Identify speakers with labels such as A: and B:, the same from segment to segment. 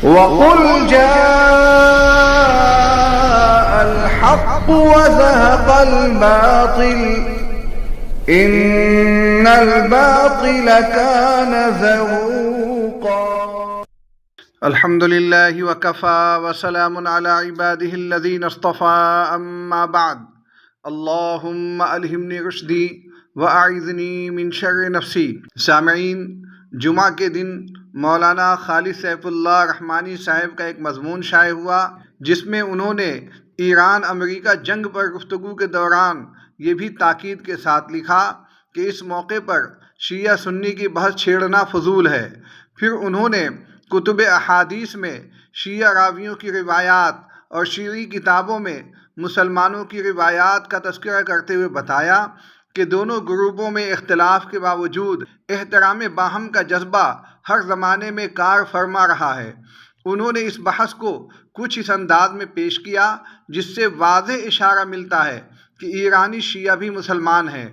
A: وَقُلْ جَاءَ الْحَقُّ وَزَهَقَ الْبَاطِلُ إِنَّ الْبَاطِلَ كَانَ زَهُوقًا۔
B: الحمد للہ وکفى وسلام علی عباده الذین اصطفى اما بعد اللہم الہمنی رشدی واعذنی من شر نفسی۔ سامعین، جمعہ کے دن مولانا خالد سیف اللہ رحمانی صاحب کا ایک مضمون شائع ہوا جس میں انہوں نے ایران امریکہ جنگ پر گفتگو کے دوران یہ بھی تاکید کے ساتھ لکھا کہ اس موقع پر شیعہ سنی کی بحث چھیڑنا فضول ہے۔ پھر انہوں نے کتب احادیث میں شیعہ راویوں کی روایات اور شیعی کتابوں میں مسلمانوں کی روایات کا تذکرہ کرتے ہوئے بتایا کہ دونوں گروپوں میں اختلاف کے باوجود احترام باہم کا جذبہ ہر زمانے میں کار فرما رہا ہے۔ انہوں نے اس بحث کو کچھ اس انداز میں پیش کیا جس سے واضح اشارہ ملتا ہے کہ ایرانی شیعہ بھی مسلمان ہیں۔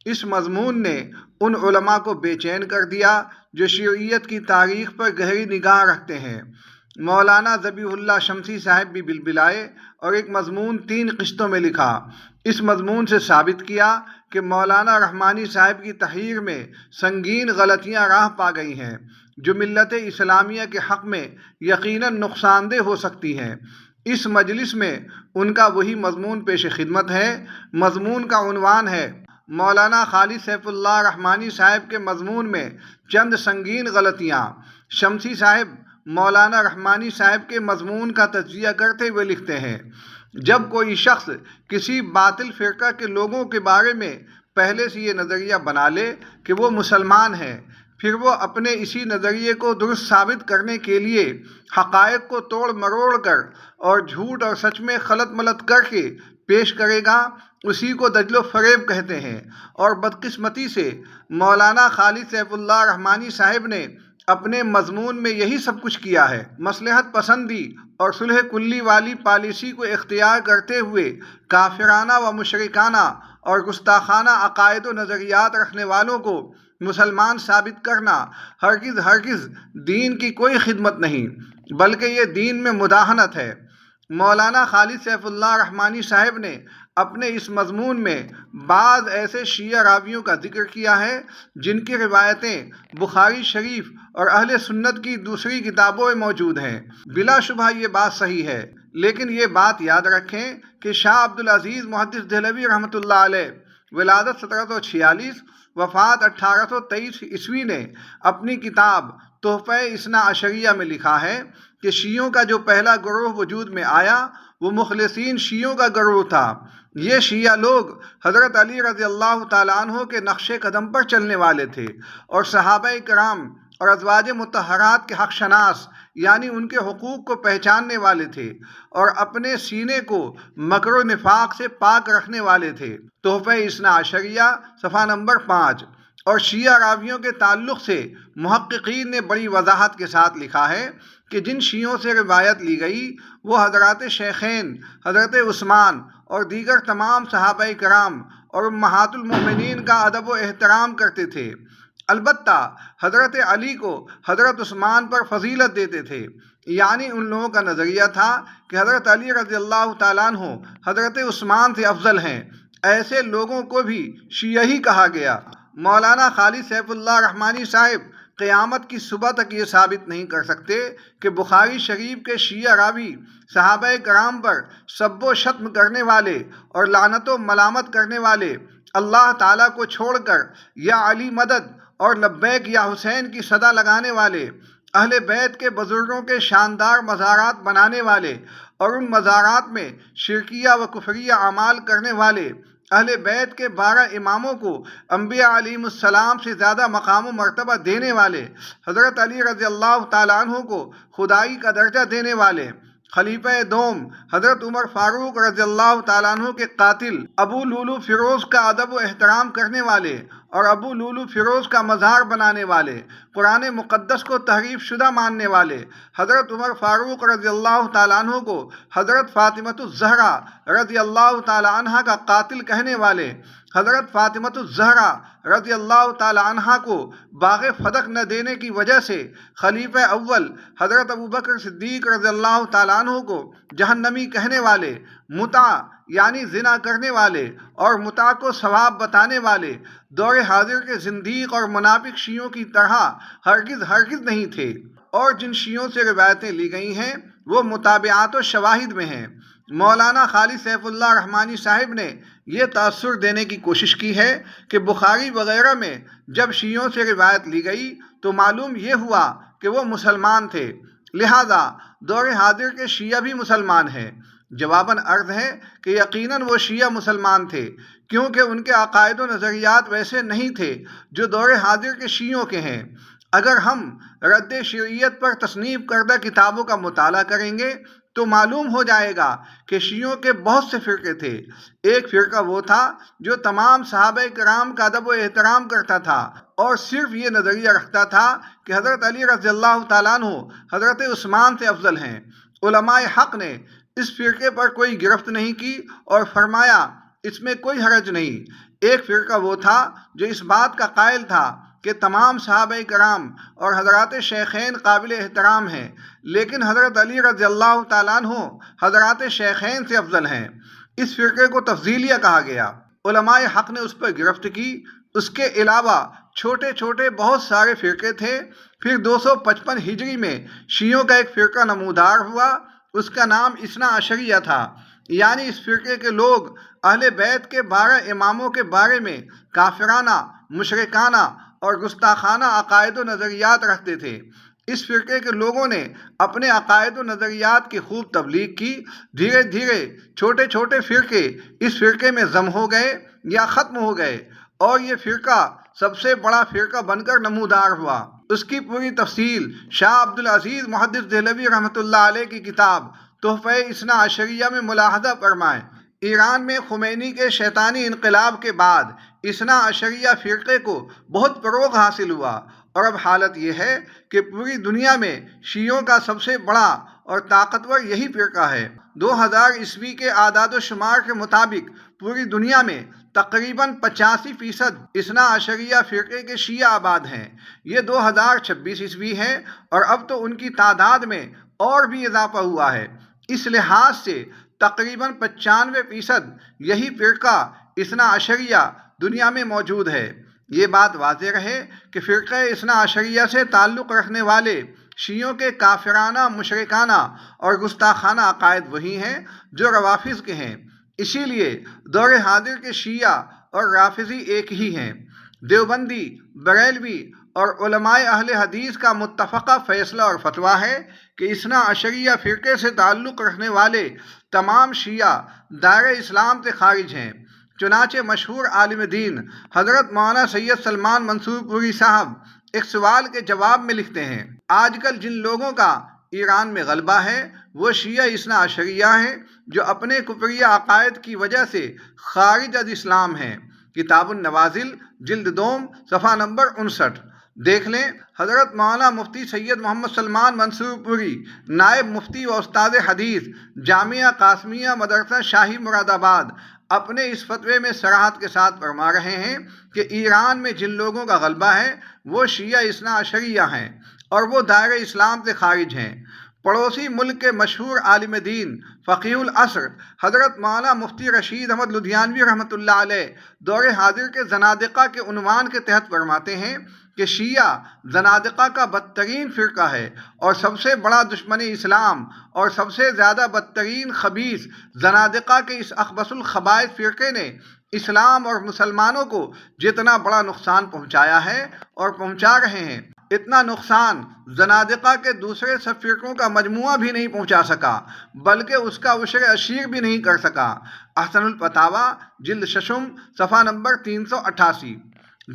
B: اس مضمون نے ان علماء کو بے چین کر دیا جو شیعیت کی تاریخ پر گہری نگاہ رکھتے ہیں۔ مولانا ذبیح اللہ شمسی صاحب بھی بلبلائے اور ایک مضمون 3 قسطوں میں لکھا۔ اس مضمون سے ثابت کیا کہ مولانا رحمانی صاحب کی تحریر میں سنگین غلطیاں راہ پا گئی ہیں جو ملت اسلامیہ کے حق میں یقیناً نقصان دہ ہو سکتی ہیں۔ اس مجلس میں ان کا وہی مضمون پیش خدمت ہے۔ مضمون کا عنوان ہے مولانا خالد سیف اللہ رحمانی صاحب کے مضمون میں چند سنگین غلطیاں۔ شمسی صاحب مولانا رحمانی صاحب کے مضمون کا تجزیہ کرتے ہوئے لکھتے ہیں، جب کوئی شخص کسی باطل فرقہ کے لوگوں کے بارے میں پہلے سے یہ نظریہ بنا لے کہ وہ مسلمان ہیں، پھر وہ اپنے اسی نظریے کو درست ثابت کرنے کے لیے حقائق کو توڑ مروڑ کر اور جھوٹ اور سچ میں خلط ملط کر کے پیش کرے گا، اسی کو دجل و فریب کہتے ہیں۔ اور بدقسمتی سے مولانا خالد سیف اللہ رحمانی صاحب نے اپنے مضمون میں یہی سب کچھ کیا ہے۔ مصلحت پسندی اور صلح کلی والی پالیسی کو اختیار کرتے ہوئے کافرانہ و مشرکانہ اور گستاخانہ عقائد و نظریات رکھنے والوں کو مسلمان ثابت کرنا ہرگز دین کی کوئی خدمت نہیں، بلکہ یہ دین میں مداہنت ہے۔ مولانا خالد سیف اللہ رحمانی صاحب نے اپنے اس مضمون میں بعض ایسے شیعہ راویوں کا ذکر کیا ہے جن کی روایتیں بخاری شریف اور اہل سنت کی دوسری کتابوں میں موجود ہیں۔ بلا شبہ یہ بات صحیح ہے، لیکن یہ بات یاد رکھیں کہ شاہ عبدالعزیز محدث دہلوی رحمۃ اللہ علیہ ولادت 1746 وفات 1823 عیسوی نے اپنی کتاب تحفہ اثنا عشریہ میں لکھا ہے کہ شیعوں کا جو پہلا گروہ وجود میں آیا وہ مخلصین شیعوں کا گروہ تھا۔ یہ شیعہ لوگ حضرت علی رضی اللہ تعالیٰ عنہ کے نقش قدم پر چلنے والے تھے اور صحابہ کرام اور ازواج مطہرات کے حق شناس، یعنی ان کے حقوق کو پہچاننے والے تھے اور اپنے سینے کو مکر و نفاق سے پاک رکھنے والے تھے۔ تحفہ اثنا عشریہ صفحہ نمبر 5۔ اور شیعہ راویوں کے تعلق سے محققین نے بڑی وضاحت کے ساتھ لکھا ہے کہ جن شیعوں سے روایت لی گئی وہ حضرات شیخین، حضرت عثمان اور دیگر تمام صحابہ کرام اور امہات المومنین کا ادب و احترام کرتے تھے، البتہ حضرت علی کو حضرت عثمان پر فضیلت دیتے تھے۔ یعنی ان لوگوں کا نظریہ تھا کہ حضرت علی رضی اللہ تعالیٰ عنہ حضرت عثمان سے افضل ہیں۔ ایسے لوگوں کو بھی شیعہ ہی کہا گیا۔ مولانا خالد سیف اللہ رحمانی صاحب قیامت کی صبح تک یہ ثابت نہیں کر سکتے کہ بخاری شریف کے شیعہ راوی صحابہ کرام پر سب و شتم کرنے والے اور لعنت و ملامت کرنے والے اللہ تعالیٰ کو چھوڑ کر یا علی مدد اور لبیک یا حسین کی صدا لگانے والے، اہل بیت کے بزرگوں کے شاندار مزارات بنانے والے اور ان مزارات میں شرکیہ و کفریہ اعمال کرنے والے، اہل بیت کے 12 اماموں کو انبیاء علیہم السلام سے زیادہ مقام و مرتبہ دینے والے، حضرت علی رضی اللہ تعالیٰ عنہ کو خدائی کا درجہ دینے والے، خلیفہ دوم حضرت عمر فاروق رضی اللہ تعالیٰ عنہ کے قاتل ابو لولو فیروز کا ادب و احترام کرنے والے اور ابو لولو فیروز کا مزار بنانے والے، قرآن مقدس کو تحریف شدہ ماننے والے، حضرت عمر فاروق رضی اللہ تعالیٰ عنہ کو حضرت فاطمۃ الزہرا رضی اللہ تعالیٰ عنہ کا قاتل کہنے والے، حضرت فاطمۃ الزہرا رضی اللہ تعالیٰ عنہ کو باغ فتح نہ دینے کی وجہ سے خلیفہ اول حضرت ابوبکر صدیق رضی اللہ تعالیٰ عنہ کو جہنمی کہنے والے، متع یعنی زنا کرنے والے اور متع کو ثواب بتانے والے دور حاضر کے زندیق اور منافق شیعوں کی طرح ہرگز نہیں تھے، اور جن شیعوں سے روایتیں لی گئی ہیں وہ متابعات و شواہد میں ہیں۔ مولانا خالد سیف اللہ رحمانی صاحب نے یہ تاثر دینے کی کوشش کی ہے کہ بخاری وغیرہ میں جب شیعوں سے روایت لی گئی تو معلوم یہ ہوا کہ وہ مسلمان تھے، لہذا دور حاضر کے شیعہ بھی مسلمان ہیں۔ جواباً عرض ہے کہ یقیناً وہ شیعہ مسلمان تھے، کیونکہ ان کے عقائد و نظریات ویسے نہیں تھے جو دور حاضر کے شیعوں کے ہیں۔ اگر ہم رد شرعیت پر تصنیف کردہ کتابوں کا مطالعہ کریں گے تو معلوم ہو جائے گا کہ شیعوں کے بہت سے فرقے تھے۔ ایک فرقہ وہ تھا جو تمام صحابہ کرام کا ادب و احترام کرتا تھا اور صرف یہ نظریہ رکھتا تھا کہ حضرت علی رضی اللہ تعالیٰ عنہ حضرت عثمان سے افضل ہیں۔ علماء حق نے اس فرقے پر کوئی گرفت نہیں کی اور فرمایا اس میں کوئی حرج نہیں۔ ایک فرقہ وہ تھا جو اس بات کا قائل تھا کہ تمام صحابہ کرام اور حضرات شیخین قابل احترام ہیں، لیکن حضرت علی رضی اللہ تعالیٰ عنہ حضرات شیخین سے افضل ہیں۔ اس فرقے کو تفضیلیہ کہا گیا۔ علماء حق نے اس پر گرفت کی۔ اس کے علاوہ چھوٹے چھوٹے بہت سارے فرقے تھے۔ پھر 255 ہجری میں شیعوں کا ایک فرقہ نمودار ہوا، اس کا نام اثنا عشریہ تھا، یعنی اس فرقے کے لوگ اہل بیت کے 12 اماموں کے بارے میں کافرانہ، مشرکانہ اور گستاخانہ عقائد و نظریات رکھتے تھے۔ اس فرقے کے لوگوں نے اپنے عقائد و نظریات کی خوب تبلیغ کی۔ دھیرے دھیرے چھوٹے چھوٹے فرقے اس فرقے میں ضم ہو گئے یا ختم ہو گئے اور یہ فرقہ سب سے بڑا فرقہ بن کر نمودار ہوا۔ اس کی پوری تفصیل شاہ عبدالعزیز محدث دہلوی رحمۃ اللہ علیہ کی کتاب تحفہ اثنا عشریہ میں ملاحظہ فرمائیں۔ ایران میں خمینی کے شیطانی انقلاب کے بعد اثنا عشریہ فرقے کو بہت فروغ حاصل ہوا، اور اب حالت یہ ہے کہ پوری دنیا میں شیعوں کا سب سے بڑا اور طاقتور یہی فرقہ ہے۔ 2000 عیسوی کے اعداد و شمار کے مطابق پوری دنیا میں تقریباً 85% اثنا عشریہ فرقے کے شیعہ آباد ہیں۔ یہ 2026 عیسوی ہے اور اب تو ان کی تعداد میں اور بھی اضافہ ہوا ہے۔ اس لحاظ سے تقریباً 95% یہی فرقہ اثنا عشریہ دنیا میں موجود ہے۔ یہ بات واضح رہے کہ فرقہ اثنا عشریہ سے تعلق رکھنے والے شیعوں کے کافرانہ، مشرکانہ اور گستاخانہ عقائد وہی ہیں جو روافض کے ہیں۔ اسی لیے دور حاضر کے شیعہ اور رافضی ایک ہی ہیں۔ دیوبندی، بریلوی اور علماء اہل حدیث کا متفقہ فیصلہ اور فتویٰ ہے کہ اثنا عشریہ فرقے سے تعلق رکھنے والے تمام شیعہ دائرہ اسلام سے خارج ہیں۔ چنانچہ مشہور عالم دین حضرت مولانا سید سلمان منصور پوری صاحب ایک سوال کے جواب میں لکھتے ہیں، آج کل جن لوگوں کا ایران میں غلبہ ہے وہ شیعہ اثنا عشریہ ہیں جو اپنے کفریہ عقائد کی وجہ سے خارج از اسلام ہیں۔ کتاب النوازل جلد 2 صفحہ نمبر 59۔ دیکھ لیں، حضرت مولانا مفتی سید محمد سلمان منصور پوری نائب مفتی و استاد حدیث جامعہ قاسمیہ مدرسہ شاہی مراد آباد اپنے اس فتوے میں صراحت کے ساتھ فرما رہے ہیں کہ ایران میں جن لوگوں کا غلبہ ہے وہ شیعہ اثنا عشریہ ہیں اور وہ دائرہ اسلام سے خارج ہیں۔ پڑوسی ملک کے مشہور عالم دین فقیہ العصر حضرت مولانا مفتی رشید احمد لدھیانوی رحمۃ اللہ علیہ دور حاضر کے زنادقہ کے عنوان کے تحت فرماتے ہیں کہ شیعہ زنادقہ کا بدترین فرقہ ہے اور سب سے بڑا دشمن اسلام اور سب سے زیادہ بدترین خبیث زنادقہ کے اس اخبث الخبائث فرقے نے اسلام اور مسلمانوں کو جتنا بڑا نقصان پہنچایا ہے اور پہنچا رہے ہیں، اتنا نقصان زنادقہ کے دوسرے سب فرقوں کا مجموعہ بھی نہیں پہنچا سکا، بلکہ اس کا عشر عشیر بھی نہیں کر سکا۔ احسن الفتاویٰ جلد 6 صفحہ نمبر 388۔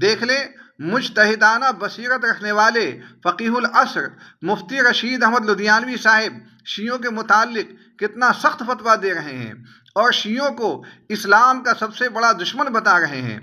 B: دیکھ لیں، مجتہدانہ بصیرت رکھنے والے فقیہ العصر مفتی رشید احمد لدھیانوی صاحب شیعوں کے متعلق کتنا سخت فتویٰ دے رہے ہیں اور شیعوں کو اسلام کا سب سے بڑا دشمن بتا رہے ہیں۔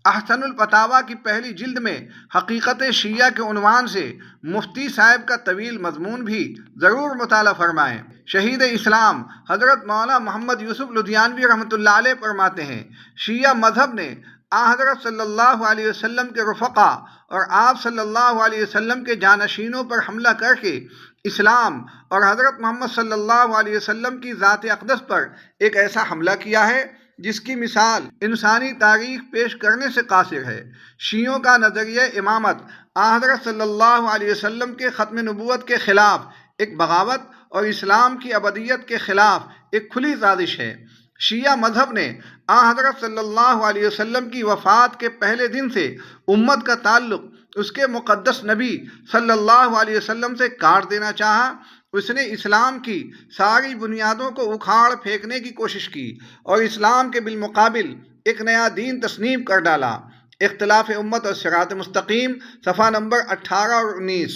B: احسن الفتاویٰ کی پہلی جلد میں حقیقت شیعہ کے عنوان سے مفتی صاحب کا طویل مضمون بھی ضرور مطالعہ فرمائیں۔ شہید اسلام حضرت مولانا محمد یوسف لدھیانوی رحمۃ اللہ علیہ فرماتے ہیں، شیعہ مذہب نے حضرت صلی اللہ علیہ وسلم کے رفقا اور آپ صلی اللہ علیہ وسلم کے جانشینوں پر حملہ کر کے اسلام اور حضرت محمد صلی اللہ علیہ وسلم کی ذات اقدس پر ایک ایسا حملہ کیا ہے جس کی مثال انسانی تاریخ پیش کرنے سے قاصر ہے۔ شیعوں کا نظریہ امامت حضرت صلی اللہ علیہ وسلم کے ختم نبوت کے خلاف ایک بغاوت اور اسلام کی ابدیت کے خلاف ایک کھلی سازش ہے۔ شیعہ مذہب نے حضرت صلی اللہ علیہ وسلم کی وفات کے پہلے دن سے امت کا تعلق اس کے مقدس نبی صلی اللہ علیہ وسلم سے کاٹ دینا چاہا۔ اس نے اسلام کی ساری بنیادوں کو اکھاڑ پھینکنے کی کوشش کی اور اسلام کے بالمقابل ایک نیا دین تصنیف کر ڈالا۔ اختلاف امت اور صراط مستقیم صفحہ نمبر 18 اور 19۔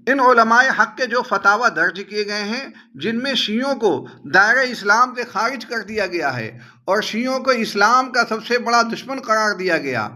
B: ان علماء حق کے جو فتاویٰ درج کیے گئے ہیں جن میں شیعوں کو دائرہ اسلام سے خارج کر دیا گیا ہے اور شیعوں کو اسلام کا سب سے بڑا دشمن قرار دیا گیا،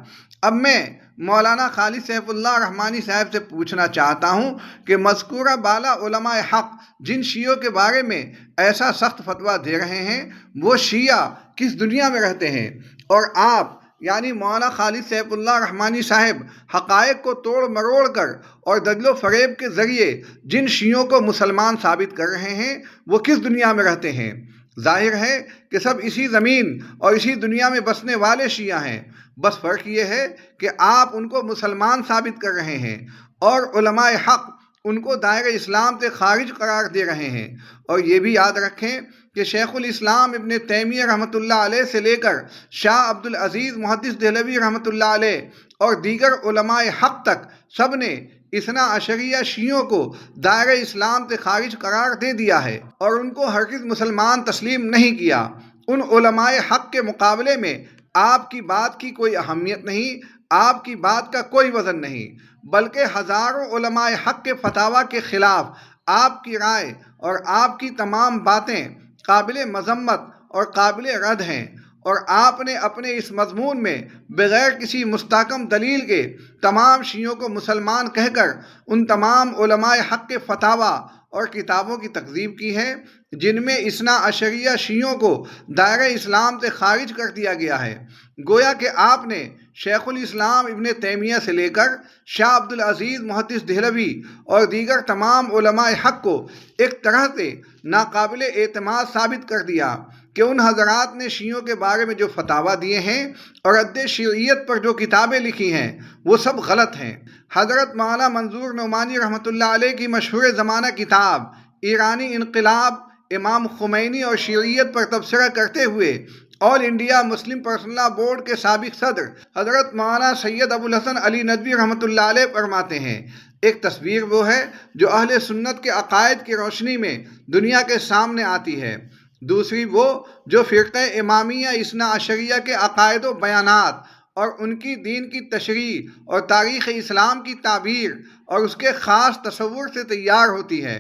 B: اب میں مولانا خالد سیف اللہ رحمانی صاحب سے پوچھنا چاہتا ہوں کہ مذکورہ بالا علماء حق جن شیعوں کے بارے میں ایسا سخت فتویٰ دے رہے ہیں وہ شیعہ کس دنیا میں رہتے ہیں، اور آپ یعنی مولانا خالد سیف اللہ رحمانی صاحب حقائق کو توڑ مروڑ کر اور دجل و فریب کے ذریعے جن شیعوں کو مسلمان ثابت کر رہے ہیں وہ کس دنیا میں رہتے ہیں؟ ظاہر ہے کہ سب اسی زمین اور اسی دنیا میں بسنے والے شیعہ ہیں، بس فرق یہ ہے کہ آپ ان کو مسلمان ثابت کر رہے ہیں اور علماء حق ان کو دائرہ اسلام سے خارج قرار دے رہے ہیں۔ اور یہ بھی یاد رکھیں کہ شیخ الاسلام ابن تیمیہ رحمۃ اللہ علیہ سے لے کر شاہ عبد العزیز محدث دہلوی رحمۃ اللہ علیہ اور دیگر علماء حق تک سب نے اثنا عشریہ شیعوں کو دائرہ اسلام سے خارج قرار دے دیا ہے اور ان کو ہرگز مسلمان تسلیم نہیں کیا۔ ان علماء حق کے مقابلے میں آپ کی بات کی کوئی اہمیت نہیں، آپ کی بات کا کوئی وزن نہیں، بلکہ ہزاروں علماء حق کے فتاویٰ کے خلاف آپ کی رائے اور آپ کی تمام باتیں قابل مذمت اور قابل رد ہیں، اور آپ نے اپنے اس مضمون میں بغیر کسی مستحکم دلیل کے تمام شیعوں کو مسلمان کہہ کر ان تمام علماء حق کے فتاویٰ اور کتابوں کی تکذیب کی ہے جن میں اثنا عشریہ شیعوں کو دائرہ اسلام سے خارج کر دیا گیا ہے۔ گویا کہ آپ نے شیخ الاسلام ابن تیمیہ سے لے کر شاہ عبد العزیز محدث دہلوی اور دیگر تمام علماء حق کو ایک طرح سے ناقابل اعتماد ثابت کر دیا کہ ان حضرات نے شیعوں کے بارے میں جو فتاویٰ دیے ہیں اور رد شیعیت پر جو کتابیں لکھی ہیں وہ سب غلط ہیں۔ حضرت مولانا منظور نعمانی رحمۃ اللہ علیہ کی مشہور زمانہ کتاب ایرانی انقلاب امام خمینی اور شیعیت پر تبصرہ کرتے ہوئے All India Muslim Personal Law Board کے سابق صدر حضرت مولانا سید ابو الحسن علی ندوی رحمۃ اللہ علیہ فرماتے ہیں، ایک تصویر وہ ہے جو اہل سنت کے عقائد کی روشنی میں دنیا کے سامنے آتی ہے، دوسری وہ جو فرقہ امامیہ اثنا عشریہ کے عقائد و بیانات اور ان کی دین کی تشریح اور تاریخ اسلام کی تعبیر اور اس کے خاص تصور سے تیار ہوتی ہے۔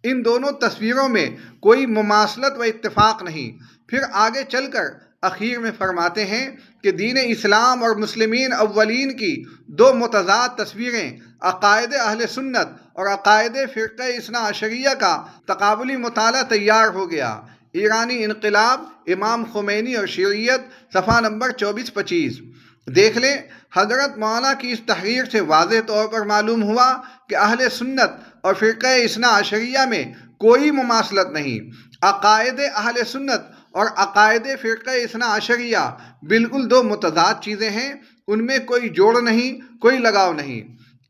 B: ان دونوں تصویروں میں کوئی مماثلت و اتفاق نہیں۔ پھر آگے چل کر اخیر میں فرماتے ہیں کہ دین اسلام اور مسلمین اولین کی دو متضاد تصویریں عقائد اہل سنت اور عقائد فرقہ اثنا عشریہ کا تقابلی مطالعہ تیار ہو گیا۔ ایرانی انقلاب امام خمینی اور شیعیت صفحہ نمبر 24-25۔ دیکھ لیں، حضرت مولانا کی اس تحریر سے واضح طور پر معلوم ہوا کہ اہل سنت اور فرقہ اثنا عشریہ میں کوئی مماثلت نہیں۔ عقائد اہل سنت اور عقائد فرقہ اثنا عشریہ بالکل دو متضاد چیزیں ہیں، ان میں کوئی جوڑ نہیں، کوئی لگاؤ نہیں۔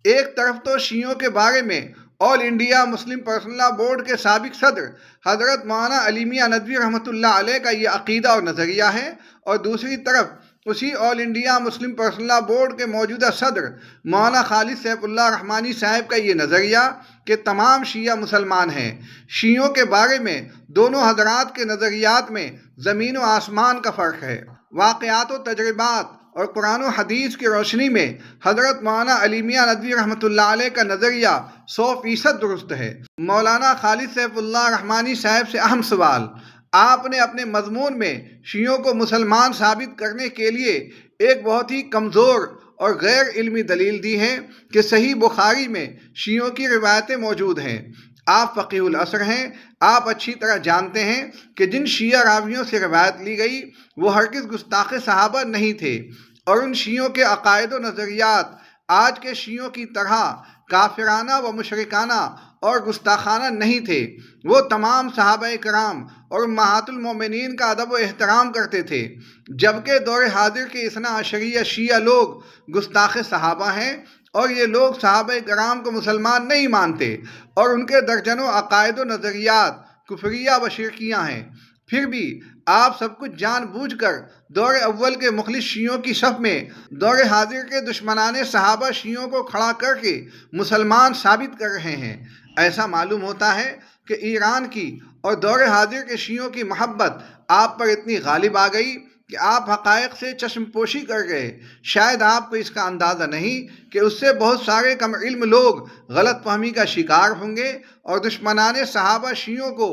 B: ایک طرف تو شیعوں کے بارے میں All India Muslim Personal Law Board کے سابق صدر حضرت مولانا علی میاں ندوی رحمۃ اللہ علیہ کا یہ عقیدہ اور نظریہ ہے، اور دوسری طرف اسی All India Muslim Personal Law Board کے موجودہ صدر مولانا خالد سیف اللہ رحمانی صاحب کا یہ نظریہ کہ تمام شیعہ مسلمان ہیں۔ شیعوں کے بارے میں دونوں حضرات کے نظریات میں زمین و آسمان کا فرق ہے۔ واقعات و تجربات اور قرآن و حدیث کی روشنی میں حضرت مولانا علی میاں ندوی رحمۃ اللہ علیہ کا نظریہ 100% درست ہے۔ مولانا خالد سیف اللہ رحمانی صاحب سے اہم سوال، آپ نے اپنے مضمون میں شیعوں کو مسلمان ثابت کرنے کے لیے ایک بہت ہی کمزور اور غیر علمی دلیل دی ہے کہ صحیح بخاری میں شیعوں کی روایتیں موجود ہیں۔ آپ فقیہ العصر ہیں، آپ اچھی طرح جانتے ہیں کہ جن شیعہ راویوں سے روایت لی گئی وہ ہرگز گستاخ صحابہ نہیں تھے، اور ان شیعوں کے عقائد و نظریات آج کے شیعوں کی طرح کافرانہ و مشرکانہ اور گستاخانہ نہیں تھے۔ وہ تمام صحابہ کرام اور امہات المومنین کا ادب و احترام کرتے تھے، جبکہ دور حاضر کے اثنا عشریہ شیعہ لوگ گستاخ صحابہ ہیں، اور یہ لوگ صحابہ کرام کو مسلمان نہیں مانتے، اور ان کے درجنوں عقائد و نظریات کفریہ و شرکیہ ہیں۔ پھر بھی آپ سب کچھ جان بوجھ کر دور اول کے مخلص شیعوں کی صف میں دور حاضر کے دشمنان صحابہ شیعوں کو کھڑا کر کے مسلمان ثابت کر رہے ہیں۔ ایسا معلوم ہوتا ہے کہ ایران کی اور دور حاضر کے شیعوں کی محبت آپ پر اتنی غالب آ گئی کہ آپ حقائق سے چشم پوشی کر گئے۔ شاید آپ کو اس کا اندازہ نہیں کہ اس سے بہت سارے کم علم لوگ غلط فہمی کا شکار ہوں گے، اور دشمنان صحابہ شیعوں کو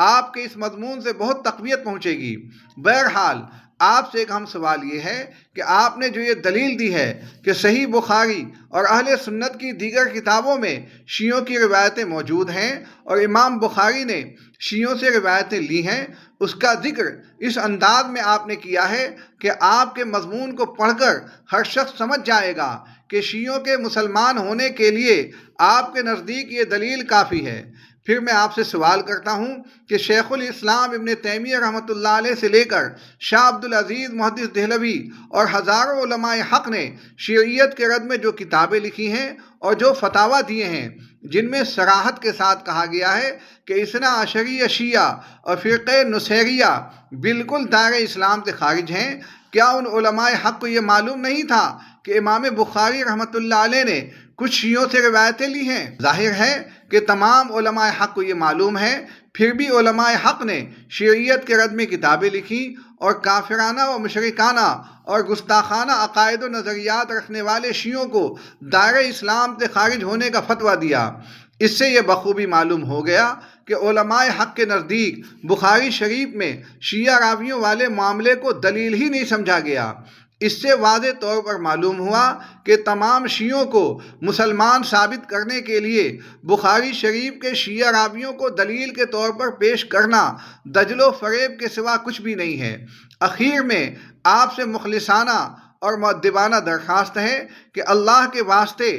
B: آپ کے اس مضمون سے بہت تقویت پہنچے گی۔ بہرحال آپ سے ایک اہم سوال یہ ہے کہ آپ نے جو یہ دلیل دی ہے کہ صحیح بخاری اور اہل سنت کی دیگر کتابوں میں شیعوں کی روایتیں موجود ہیں، اور امام بخاری نے شیعوں سے روایتیں لی ہیں، اس کا ذکر اس انداز میں آپ نے کیا ہے کہ آپ کے مضمون کو پڑھ کر ہر شخص سمجھ جائے گا کہ شیعوں کے مسلمان ہونے کے لیے آپ کے نزدیک یہ دلیل کافی ہے۔ پھر میں آپ سے سوال کرتا ہوں کہ شیخ الاسلام ابن تیمیہ رحمۃ اللہ علیہ سے لے کر شاہ عبدالعزیز محدث دہلوی اور ہزاروں علماء حق نے شیعیت کے رد میں جو کتابیں لکھی ہیں اور جو فتاویٰ دیے ہیں، جن میں صراحت کے ساتھ کہا گیا ہے کہ اثنا عشریہ شیعہ اور فرقہ نصیریہ بالکل دائرہ اسلام سے خارج ہیں، کیا ان علماء حق کو یہ معلوم نہیں تھا کہ امام بخاری رحمۃ اللہ علیہ نے کچھ شیعوں سے روایتیں لی ہیں؟ ظاہر ہے کہ تمام علماء حق کو یہ معلوم ہے، پھر بھی علماء حق نے شیعیت کے رد میں کتابیں لکھی اور کافرانہ و مشرکانہ اور گستاخانہ عقائد و نظریات رکھنے والے شیعوں کو دائرہ اسلام سے خارج ہونے کا فتویٰ دیا۔ اس سے یہ بخوبی معلوم ہو گیا کہ علماء حق کے نزدیک بخاری شریف میں شیعہ راویوں والے معاملے کو دلیل ہی نہیں سمجھا گیا۔ اس سے واضح طور پر معلوم ہوا کہ تمام شیعوں کو مسلمان ثابت کرنے کے لیے بخاری شریف کے شیعہ راویوں کو دلیل کے طور پر پیش کرنا دجل و فریب کے سوا کچھ بھی نہیں ہے۔ اخیر میں آپ سے مخلصانہ اور مؤدبانہ درخواست ہے کہ اللہ کے واسطے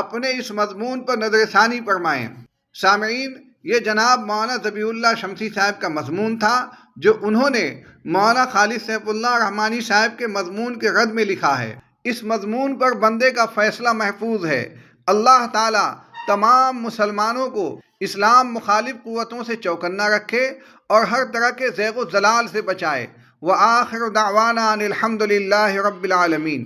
B: اپنے اس مضمون پر نظر ثانی فرمائیں۔ سامعین، یہ جناب مولانا ذبیح اللہ شمسی صاحب کا مضمون تھا جو انہوں نے مولانا خالد سیف اللہ رحمانی صاحب کے مضمون کے رد میں لکھا ہے۔ اس مضمون پر بندے کا فیصلہ محفوظ ہے۔ اللہ تعالیٰ تمام مسلمانوں کو اسلام مخالف قوتوں سے چوکنا رکھے اور ہر طرح کے زیغ و ضلال سے بچائے۔ وآخر دعوانا ان الحمد للہ رب العالمین۔